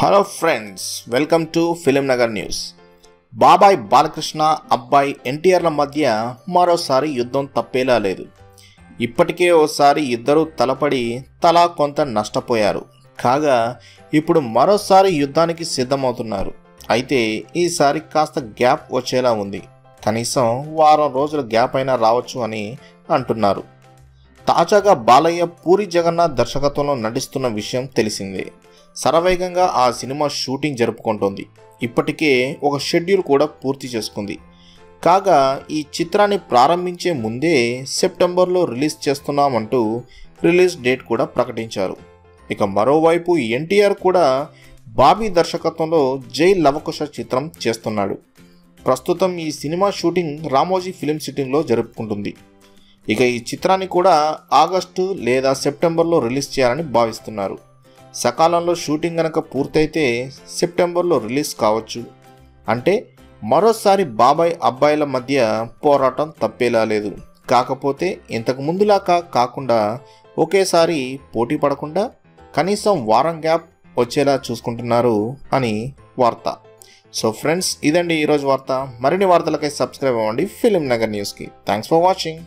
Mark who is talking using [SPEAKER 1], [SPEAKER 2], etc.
[SPEAKER 1] Hello friends, welcome to film Nagar news. బాబాయ్ బాలకృష్ణ అబ్బాయి ఎన్టీఆర్ల మధ్య మరోసారి యుద్ధం తప్పేలా లేదు. ఇప్పటికే ఓసారి ఇద్దరు తలపడి తలా కొంత నష్టపోయారు. కాగా ఇప్పుడు మరోసారి యుద్ధానికి సిద్ధమవుతున్నారు. అయితే ఈసారి కాస్త గ్యాప్ వచ్చేలా ఉంది. కనీసం వారం రోజుల గ్యాప్ అయినా రావచ్చు అని అంటున్నారు. తాజాగా బాలయ్య పూరి జగన్నాథ్ దర్శకత్వంలో నటిస్తున్న విషయం తెలిసిందే. శరవేగంగా ఆ సినిమా షూటింగ్ జరుపుకుంటోంది. ఇప్పటికే ఒక షెడ్యూల్ కూడా పూర్తి చేసుకుంది. కాగా ఈ చిత్రాన్ని ప్రారంభించే ముందే సెప్టెంబర్లో రిలీజ్ చేస్తున్నామంటూ రిలీజ్ డేట్ కూడా ప్రకటించారు. ఇక మరోవైపు ఎన్టీఆర్ కూడా బాబీ దర్శకత్వంలో జై లవకుశ చిత్రం చేస్తున్నాడు. ప్రస్తుతం ఈ సినిమా షూటింగ్ రామోజీ ఫిలిం సిటీలో జరుపుకుంటుంది. ఇక ఈ చిత్రాన్ని కూడా ఆగస్టు లేదా సెప్టెంబర్లో రిలీజ్ చేయాలని భావిస్తున్నారు. సకాలంలో షూటింగ్ కనుక పూర్తయితే సెప్టెంబర్లో రిలీజ్ కావచ్చు. అంటే మరోసారి బాబాయ్ అబ్బాయిల మధ్య పోరాటం తప్పేలా లేదు. కాకపోతే ఇంతకు ముందులాగా కాకుండా ఒకేసారి పోటీ పడకుండా కనీసం వారం గ్యాప్ వచ్చేలా చూసుకుంటున్నారు అని వార్త. సో ఫ్రెండ్స్, ఇదండి ఈరోజు వార్త. మరిన్ని వార్తలకై సబ్స్క్రైబ్ అవ్వండి ఫిలిం నగర్ న్యూస్కి. Thanks for watching.